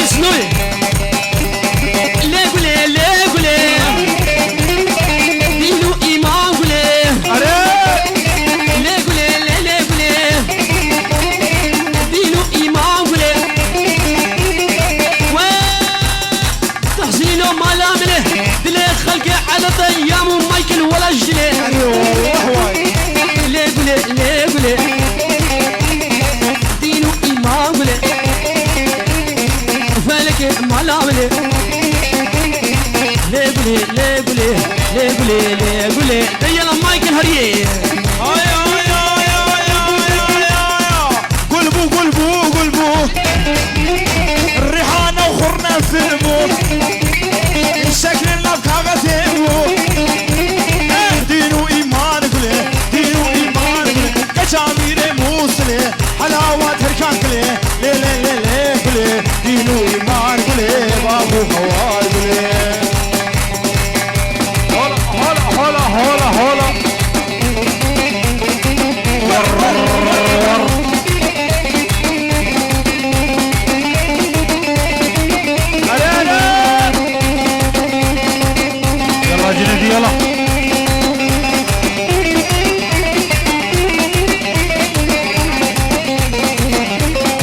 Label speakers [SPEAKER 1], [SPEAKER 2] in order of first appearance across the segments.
[SPEAKER 1] اسنوي ليه قولي ليه قولي دينو إيمان قولي ليه قولي ليه قولي دينو إيمان قولي وتحسينه ما لامله دلي خلقي على طيام ومايكل ولا جلي ليه قولي ليه قولي دينو إيمان قولي فالك ما لامله ليه قولي ليه قولي ليه قولي ليه قولي ديال مايكل هريه
[SPEAKER 2] قلبو قلبو قلبو الريحانة وخرنا في الموت شكل النبكة غتيبو دينو إيمان قولي دينو إيمان قولي كجامير موصلي حلاوة تركان قولي ليه ليه ليه ليه قولي دينو إيمان قولي بابو خوار قولي هولا هولا هولا هولا يلا جندي يلا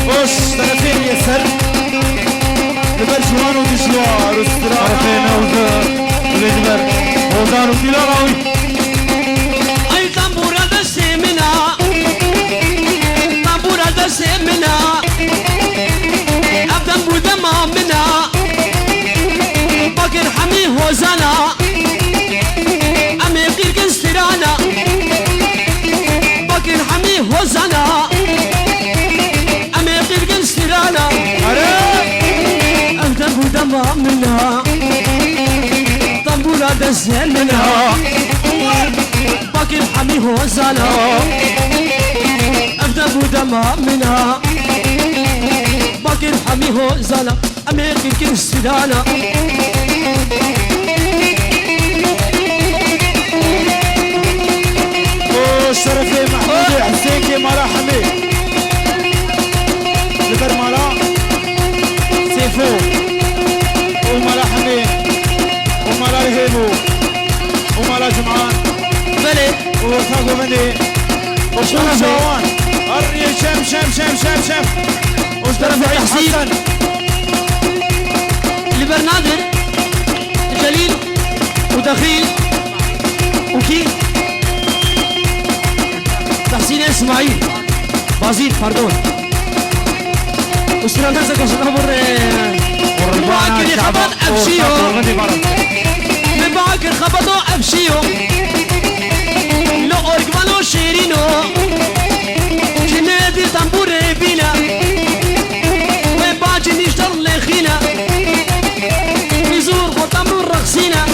[SPEAKER 2] وش طرفين يسر لبرجوان ودجوار واسترار طرفين اوزار وليدبر اوزار ودلاراوي
[SPEAKER 1] اي طنبورة دسي منا طنبورة دسي منا ابدن بودما منا بكر حمي هوزانا امي قيرقن سترانا بكر حمي هوزانا امي قيرقن سترانا ابدن بودما منا طنبورة دسي منا باكر حمي هوزانا ابدا بودما منا باكر حمي هوزانا امير كريستيانا
[SPEAKER 2] شرفي محمود حسين كمالا حمي لبر مالا سيفو ومالا حمي ومالا رهيبو ومالا جمعان
[SPEAKER 1] بلي
[SPEAKER 2] وثاقو بندي وشوف جوان الريا شم شم شم شم شم واشترف حسين
[SPEAKER 1] لبرنادر جليل ودخيل وكي تحسين اسماعيل بازيد باردون وستراندر زكو شنابر باكر خبط ابشيو باكر خبطو ابشيو لو اورجمانو شيرينو جنادي طنبور بينا وباجي نشتر لخينا نزور وطنبور رقصينا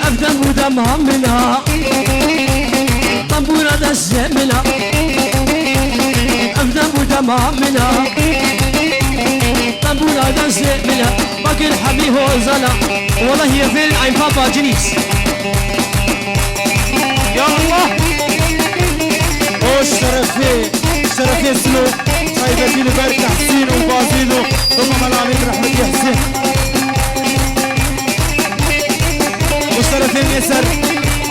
[SPEAKER 1] ابدا ودم همنا طنبورة دزمنا ابدا ودم همنا طنبورة دزمنا باكر حبي هوزانا والله هي في العين بابا جنيس
[SPEAKER 2] يا الله شرفي شرفي سلو طيبتي لبرك حسين وبازيدو ثم ملامك رحمة حسين وشرفين يسر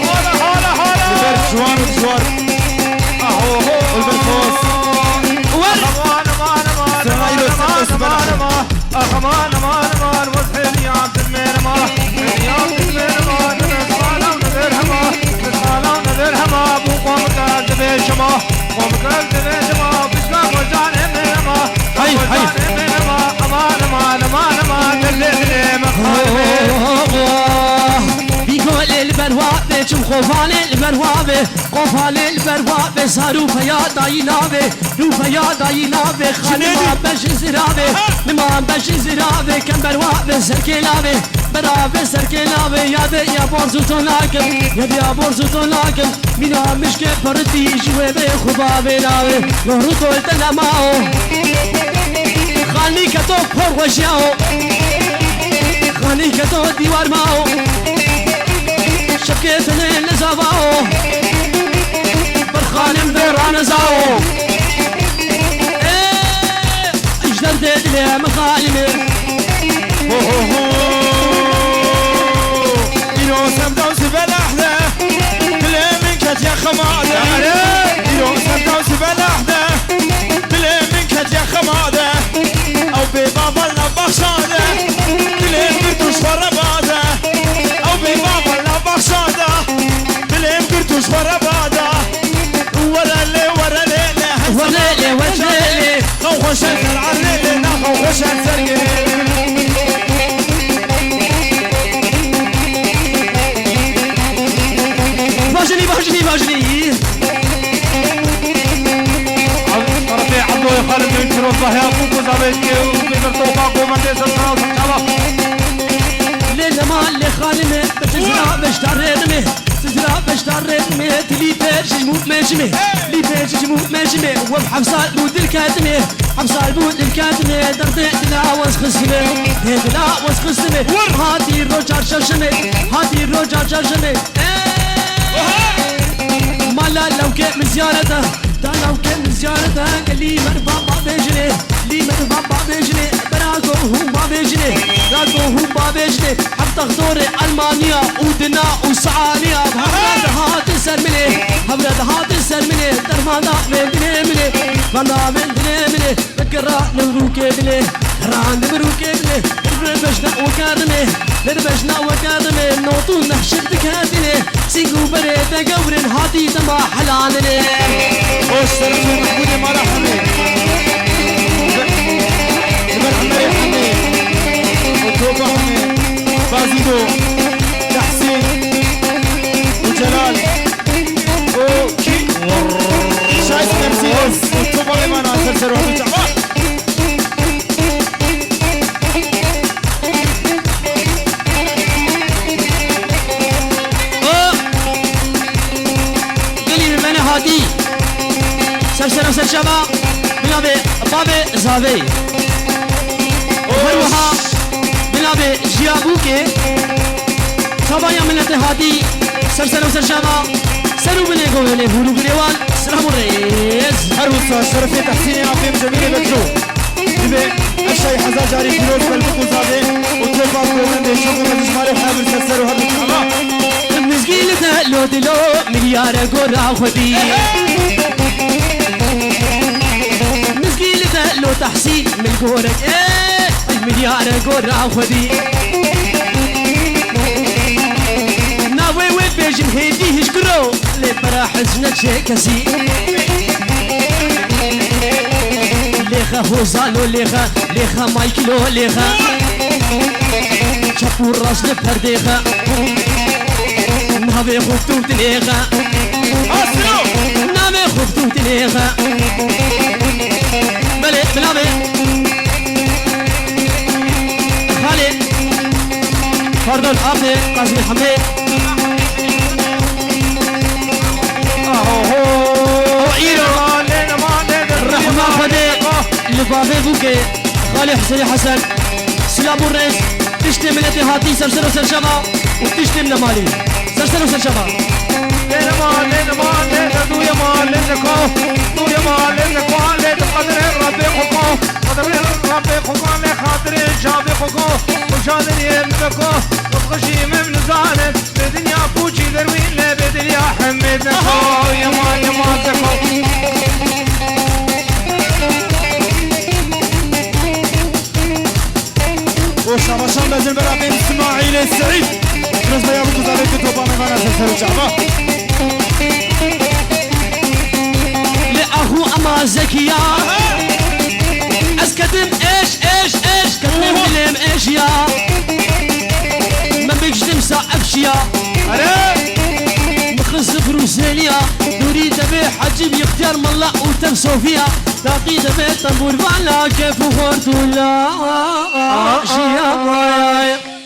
[SPEAKER 2] هولا هولا هولا لبرك جوان وجوار اهو والبرك فوز
[SPEAKER 1] امان
[SPEAKER 2] امان امان امان امان وصحيح يا عبد المنعم يا عبد المنعم نتخالى ونذرهما نتخالى ونذرهما ابو قوم قلب بيشما قوم قلب بيشما بسلام وجعل منهما
[SPEAKER 1] هاي هاي
[SPEAKER 2] امان امان امان امان دلدلي مخالبه
[SPEAKER 1] بيقول البروابة شم خوفان البروابة خوفان البروابة صاروا فيا داينابة روفا يا داينابة خاني ما بش زرابة ما بش زرابة كم بروابة سركلابة برابة سركلابة يا بورزو توناكم يا بورزو توناكم مينا مشكة فردي جوه بخبابة نابة نهرو طولت لماو خاني كتو پر وشياو خاني كتو ديوار ماو شبكتني لزباو برخانم دران زاو اجدر دلي
[SPEAKER 2] خماده يروح سمتا وسبل احده دلي منك يا خماده او ببابا لا بخشاده دلي قرتوش فرباده او ببابا لا بخشاده دلي قرتوش فرباده ورا لي ورا لي
[SPEAKER 1] ورا لي ورا لي
[SPEAKER 2] خوش العريلي نا خوش السرقيلي
[SPEAKER 1] باجني
[SPEAKER 2] ربي عبدو يخالف من شروطه يا فوكو زابيتي وبيبر توقاقو من ديس الصراو سبحانه
[SPEAKER 1] ليلة ما اللي خالمه بتزرع بشتر ردمه تزرع بشتر ردمه تلي بيرش جموت ماجمه لي بيرش جموت ماجمه وبحبسات بود الكاتمه حبسات بود الكاتمه درد دلاوز خصمه دلاوز خصمه هاتي روجار شرشمه هاتي روجار شرشمه مالا لو كان من زيارته دا لو كان من زيارته قال لي مربابا بيجري لي مربابا بيجري براكو هم بيجري راكو هم بيجري حتى خطوري المانيا ودنا وسعانيا بهبرد هات السرمني هبرد هات السرمني درمانا من دنيمني فانا من دنيمني بكرا نبروكي بني ران نبروكي بني نربشنا وكارمي نربشنا وكارمي نوطو نحشرتك هاتني سيقو بريد قورن هاتي تما حلانني
[SPEAKER 2] وش سرسي محمودي مرا حمي جبل حمي حمي وطوبة حمي بازيدو تحسين وجلال وكي شايس مرسيدس وطوبة لمانا سرسر وحمي جعبان
[SPEAKER 1] هادي سرسر سرشبا بلابي بابي زاوي وروها بلابي جيابوكي صبايا ملت هادي سرسر سرشبا سرو بلي قولي بولو بليوان سلام الرئيس
[SPEAKER 2] هروسا شرفي تحسيني عقيم جميل بدرو ببي الشي حزا جاري فلوس بالبقو زادي وطلبا كومن دي شوق مجمالي وحابل سرسر وهرب الحما
[SPEAKER 1] مسكيلة لو دلو مليار قرا خدي مسكيلة لو تحسين من قورك مليار قرا خدي ناوي وبيجم هيدي هشكرو لبرا حزنك شيكسي ليخا هوزالو ليخا مايكلو ليخا شابور راس لبرديخا نابي خفتو تليغا
[SPEAKER 2] أسلو
[SPEAKER 1] نابي خفتو تليغا بلي بلابي خالد فردون أبني قاسم حميد وعيرو الرحمة خدي لبابي بوكي خالي حسين حسن سلام الرئيس تشتي ملتي هاتي سرسر وسرشبا وتشتي من مالي سرسر وسرشبا
[SPEAKER 2] لينا ما دويا ما لنكو دويا ما لنكو قدر ربي خكو قدر ربي خكو لخاطر جابي خكو وشادر يمكو وتخشي من زانت بدنيا بوشي دروين بدنيا حمد نكو يا ما تكو وشامشان لازم برابين اسماعيل السعيد بالنسبة يا ابو زاري كنت وبامي غانا سلسل الشعبة
[SPEAKER 1] لأخو أما زكية أسكتم إيش كتم فيلم إيش يا ما بيكش تمسع أفشيا مخلص فروسيليا نريد به حجب يختار ملا وتم صوفيا تقيد به طنبور بالا كيف وخورت ولا شيا